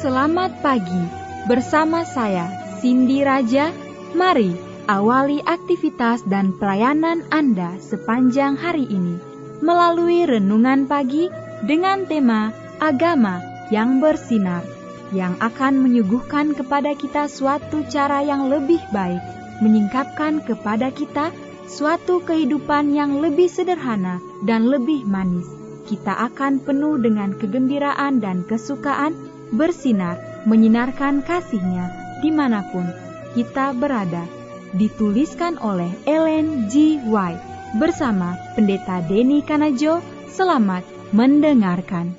Selamat pagi, bersama saya Cindy Raja. Mari awali aktivitas dan pelayanan Anda sepanjang hari ini melalui renungan pagi dengan tema agama yang bersinar, yang akan menyuguhkan kepada kita suatu cara yang lebih baik, menyingkapkan kepada kita suatu kehidupan yang lebih sederhana dan lebih manis. Kita akan penuh dengan kegembiraan dan kesukaan, bersinar, menyinarkan kasih-Nya dimanapun kita berada. Dituliskan oleh Ellen G. White bersama Pendeta Denny Kanajo. Selamat mendengarkan.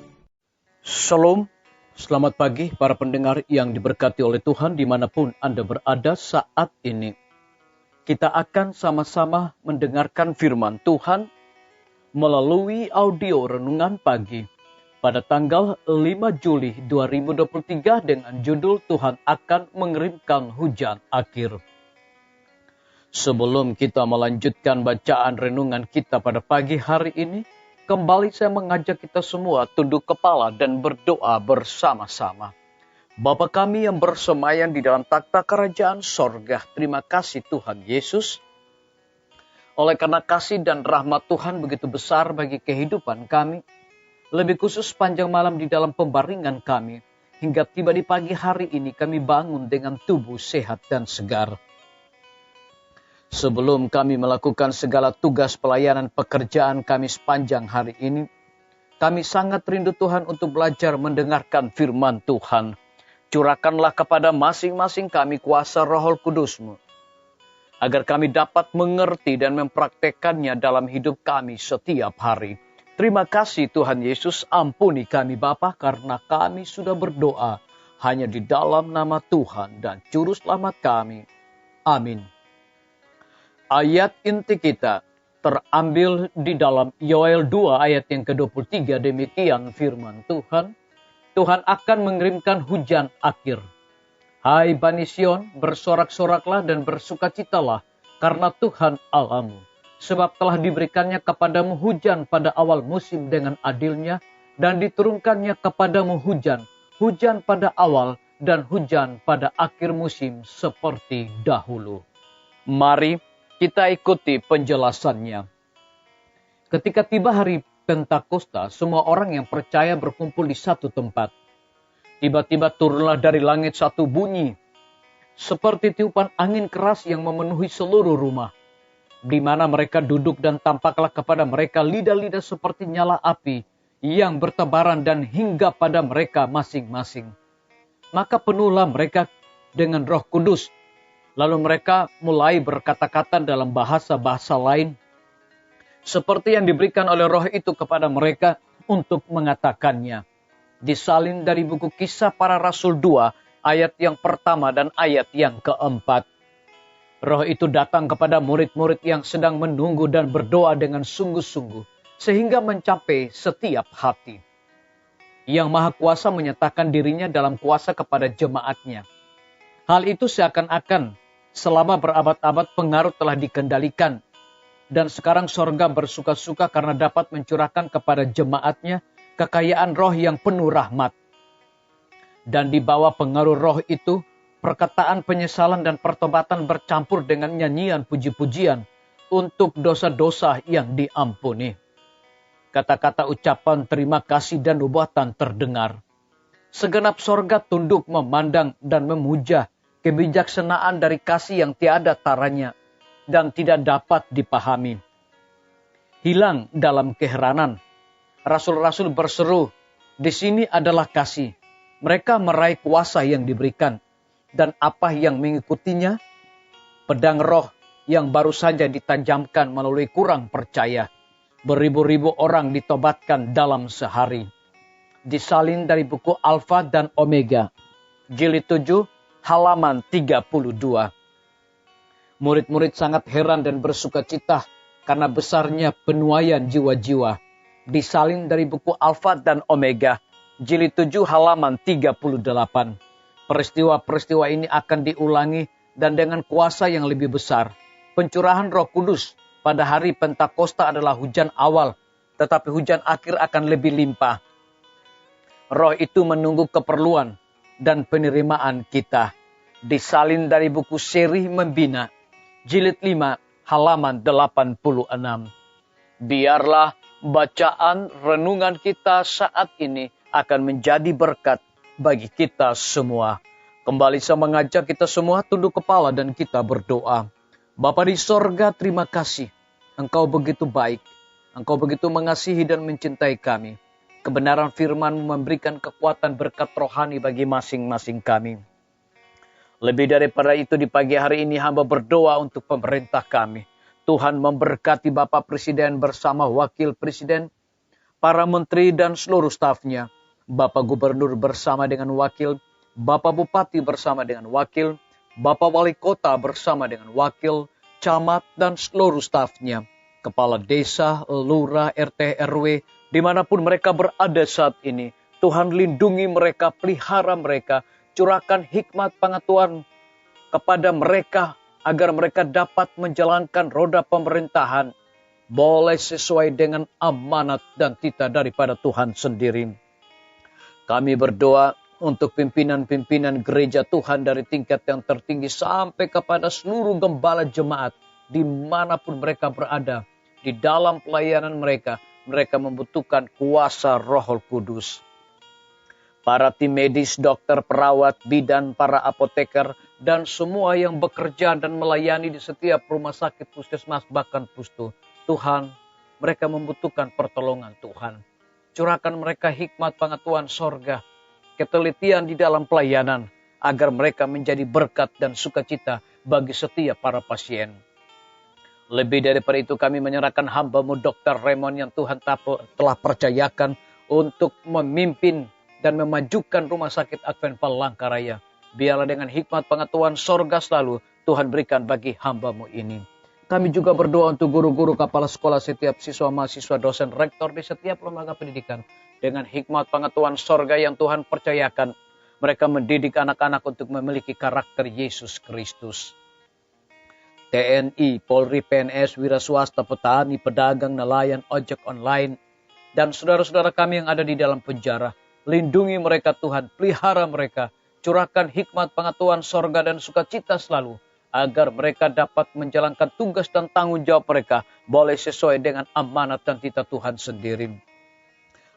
Shalom, selamat pagi para pendengar yang diberkati oleh Tuhan dimanapun Anda berada saat ini. Kita akan sama-sama mendengarkan firman Tuhan melalui audio renungan pagi pada tanggal 5 Juli 2023 dengan judul Tuhan akan mengirimkan hujan akhir. Sebelum kita melanjutkan bacaan renungan kita pada pagi hari ini, kembali saya mengajak kita semua tunduk kepala dan berdoa bersama-sama. Bapa kami yang bersemayam di dalam takhta kerajaan sorga, terima kasih Tuhan Yesus. Oleh karena kasih dan rahmat Tuhan begitu besar bagi kehidupan kami, lebih khusus sepanjang malam di dalam pembaringan kami, hingga tiba di pagi hari ini kami bangun dengan tubuh sehat dan segar. Sebelum kami melakukan segala tugas pelayanan pekerjaan kami sepanjang hari ini, kami sangat rindu Tuhan untuk belajar mendengarkan firman Tuhan. Curahkanlah kepada masing-masing kami kuasa Roh Kudus-Mu, agar kami dapat mengerti dan mempraktekannya dalam hidup kami setiap hari. Terima kasih Tuhan Yesus, ampuni kami Bapa, karena kami sudah berdoa hanya di dalam nama Tuhan dan Juru Selamat kami. Amin. Ayat inti kita terambil di dalam Yoel 2 ayat yang ke-23, demikian firman Tuhan. Tuhan akan mengirimkan hujan akhir. Hai Bani Sion, bersorak-soraklah dan bersukacitalah karena Tuhan Allahmu. Sebab telah diberikannya kepadamu hujan pada awal musim dengan adilnya, dan diturunkannya kepadamu hujan pada awal dan hujan pada akhir musim seperti dahulu. Mari kita ikuti penjelasannya. Ketika tiba hari Pentakosta, semua orang yang percaya berkumpul di satu tempat. Tiba-tiba turunlah dari langit satu bunyi, seperti tiupan angin keras yang memenuhi seluruh rumah, di mana mereka duduk, dan tampaklah kepada mereka lidah-lidah seperti nyala api yang bertebaran dan hingga pada mereka masing-masing. Maka penuhlah mereka dengan Roh Kudus. Lalu mereka mulai berkata-kata dalam bahasa-bahasa lain, seperti yang diberikan oleh Roh itu kepada mereka untuk mengatakannya. Disalin dari buku Kisah Para Rasul 2, ayat yang pertama dan ayat yang keempat. Roh itu datang kepada murid-murid yang sedang menunggu dan berdoa dengan sungguh-sungguh, sehingga mencapai setiap hati. Yang Maha Kuasa menyatakan dirinya dalam kuasa kepada jemaatnya. Hal itu seakan-akan selama berabad-abad pengaruh telah dikendalikan, dan sekarang sorga bersuka-suka karena dapat mencurahkan kepada jemaatnya kekayaan roh yang penuh rahmat. Dan di bawah pengaruh roh itu, perkataan penyesalan dan pertobatan bercampur dengan nyanyian puji-pujian untuk dosa-dosa yang diampuni. Kata-kata ucapan terima kasih dan nubuatan terdengar. Segenap sorga tunduk memandang dan memuja kebijaksanaan dari kasih yang tiada taranya dan tidak dapat dipahami. Hilang dalam keheranan. Rasul-rasul berseru, di sini adalah kasih. Mereka meraih kuasa yang diberikan. Dan apa yang mengikutinya? Pedang roh yang baru saja ditajamkan melalui kurang percaya. Beribu-ribu orang ditobatkan dalam sehari. Disalin dari buku Alfa dan Omega. Jilid 7, halaman 32. Murid-murid sangat heran dan bersukacita karena besarnya penuaian jiwa-jiwa. Disalin dari buku Alfa dan Omega, Jilid 7 halaman 38. Peristiwa-peristiwa ini akan diulangi dan dengan kuasa yang lebih besar. Pencurahan Roh Kudus pada hari Pentakosta adalah hujan awal, tetapi hujan akhir akan lebih limpah. Roh itu menunggu keperluan dan penerimaan kita. Disalin dari buku Seri Membina, jilid 5, halaman 86. Biarlah bacaan renungan kita saat ini akan menjadi berkat bagi kita semua. Kembali saya mengajak kita semua tunduk kepala dan kita berdoa. Bapa di sorga, terima kasih. Engkau begitu baik. Engkau begitu mengasihi dan mencintai kami. Kebenaran firman memberikan kekuatan berkat rohani bagi masing-masing kami. Lebih daripada itu di pagi hari ini hamba berdoa untuk pemerintah kami. Tuhan memberkati Bapak Presiden bersama Wakil Presiden, para menteri dan seluruh stafnya. Bapak Gubernur bersama dengan wakil, Bapak Bupati bersama dengan wakil, Bapak Wali Kota bersama dengan wakil, camat dan seluruh stafnya. Kepala desa, lurah, RT, RW, dimanapun mereka berada saat ini. Tuhan lindungi mereka, pelihara mereka, curahkan hikmat pengetahuan kepada mereka agar mereka dapat menjalankan roda pemerintahan boleh sesuai dengan amanat dan titah daripada Tuhan sendiri. Kami berdoa untuk pimpinan-pimpinan gereja Tuhan dari tingkat yang tertinggi sampai kepada seluruh gembala jemaat dimanapun mereka berada. Di dalam pelayanan mereka, mereka membutuhkan kuasa Roh Kudus. Para tim medis, dokter, perawat, bidan, para apoteker, dan semua yang bekerja dan melayani di setiap rumah sakit, puskesmas, bahkan pustu. Tuhan, mereka membutuhkan pertolongan Tuhan. Curahkan mereka hikmat pengetahuan sorga, ketelitian di dalam pelayanan, agar mereka menjadi berkat dan sukacita bagi setiap para pasien. Lebih daripada itu kami menyerahkan hamba-Mu Dr. Raymond yang Tuhan telah percayakan untuk memimpin dan memajukan Rumah Sakit Advent Palangkaraya. Biarlah dengan hikmat pengetahuan sorga selalu Tuhan berikan bagi hamba-Mu ini. Kami juga berdoa untuk guru-guru, kepala sekolah, setiap siswa, mahasiswa, dosen, rektor di setiap lembaga pendidikan. Dengan hikmat pengetahuan sorga yang Tuhan percayakan, mereka mendidik anak-anak untuk memiliki karakter Yesus Kristus. TNI, Polri, PNS, wira swasta, petani, pedagang, nelayan, ojek online, dan saudara-saudara kami yang ada di dalam penjara. Lindungi mereka Tuhan, pelihara mereka, curahkan hikmat pengetahuan sorga dan sukacita selalu, agar mereka dapat menjalankan tugas dan tanggung jawab mereka, boleh sesuai dengan amanat dan titah Tuhan sendiri.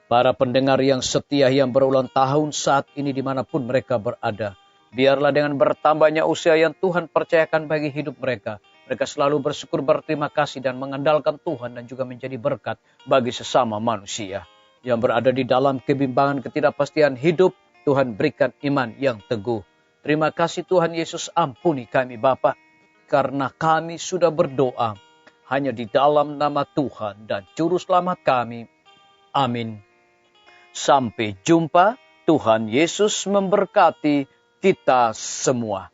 Para pendengar yang setia yang berulang tahun saat ini dimanapun mereka berada, biarlah dengan bertambahnya usia yang Tuhan percayakan bagi hidup mereka, mereka selalu bersyukur, berterima kasih, dan mengandalkan Tuhan dan juga menjadi berkat bagi sesama manusia. Yang berada di dalam kebimbangan ketidakpastian hidup, Tuhan berikan iman yang teguh. Terima kasih Tuhan Yesus, ampuni kami Bapa, karena kami sudah berdoa hanya di dalam nama Tuhan dan Juru Selamat kami. Amin. Sampai jumpa, Tuhan Yesus memberkati kita semua.